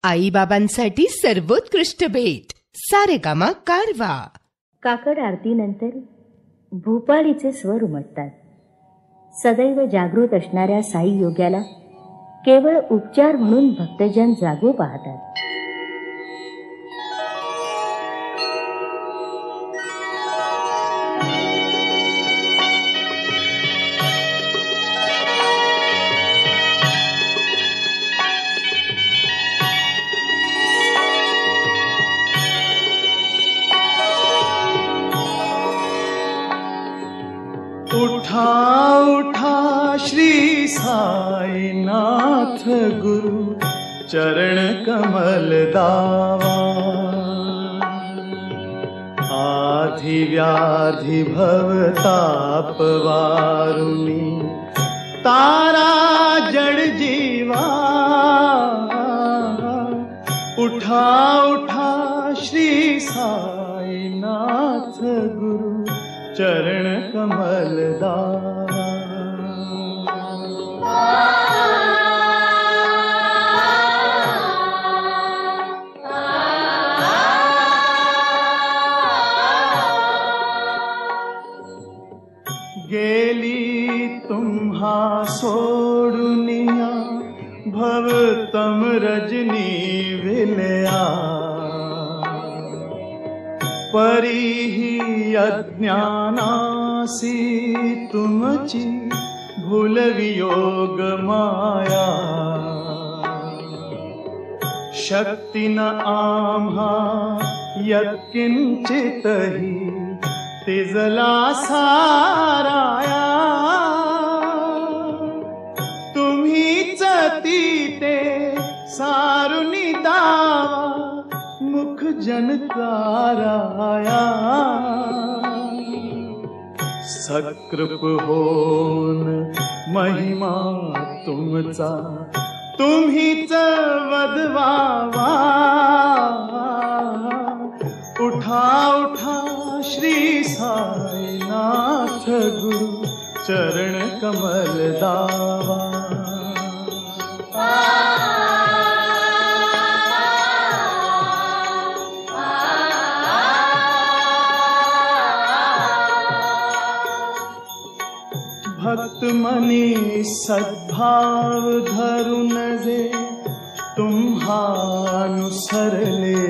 आईबाबांसाठी सर्वोत्कृष्ट भेट सारेगामा कारवा. काकड आरतीनंतर भूपाळीचे स्वर उमटतात. सदैव जागृत असणाऱ्या साई योग्याला केवळ उपचार म्हणून भक्तजन जागू पाहतात. उठा उठा श्री साईनाथ गुरु चरण कमल दावा. आधि व्याधि भव ताप वारुनी तारा जड़ जीवा. उठा उठा श्री साईनाथ गुरु चरण कमल दावा. गेली तुम्हा सोडुनिया भव तम रजनी विलया. परी अज्ञानासी तुमची भूल वियोग माया. शक्ती न आम्हा यत्किंचितही तिजला साराया. तुम्हीच तीते सारुनी दावा मुख जनकाराया. सकृप होन महिमा तुमचा तुम्हीच वदवावा. उठा उठा श्री साईनाथ गुरु चरण कमल दावा. भक्त मनी सद्भाव धरुन जे तुम्हानुसरले.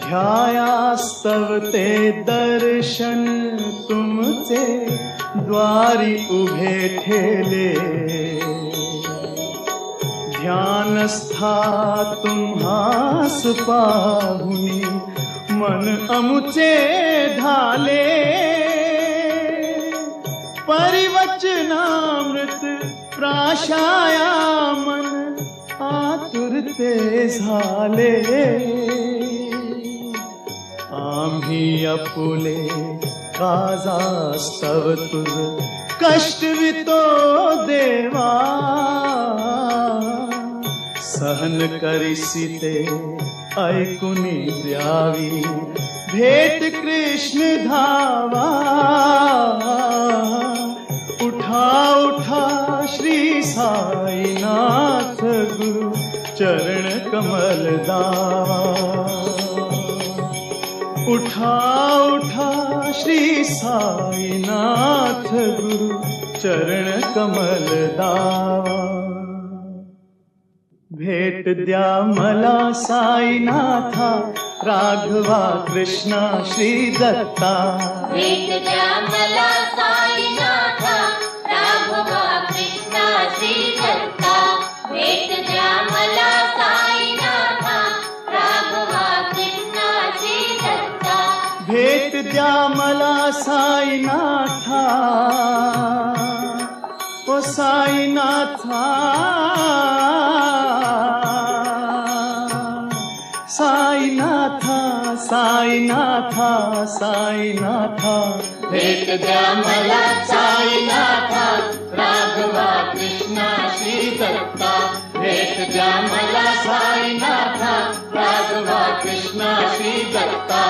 घ्यायास्तव ते दर्शन तुमचे द्वारी उभे ठेले. ध्यानस्था तुम्हास पाहुनी मन अमुचे ढाले. परिवचनामृत प्राशाया मन आतुरते झाले. आम्ही अपुले काजास्तव तुझ कष्टवितो देवा. सहन करिसिते ऐकुनी द्यावी भेट कृष्ण धावा. उठा उठा श्री साईनाथ गुरु चरण कमल दावा. उठा उठा श्री साईनाथ गुरु चरण कमल दावा. भेट द्या मला साईनाथा राघवा कृष्णा श्री दत्ता. भेट द्या मला साईनाथा राघवा कृष्णा श्री दत्ता. भेट द्या मला साईनाथा राघवा कृष्णा श्री दत्ता. भेट द्या मला साईनाथा ओ साईनाथा. साईनाथा साईनाथा साईनाथा. भेट द्या मला साईनाथा राघवा कृष्णा श्री दत्ता. भेट द्या मला साईनाथा राघवा कृष्णा श्री दत्ता.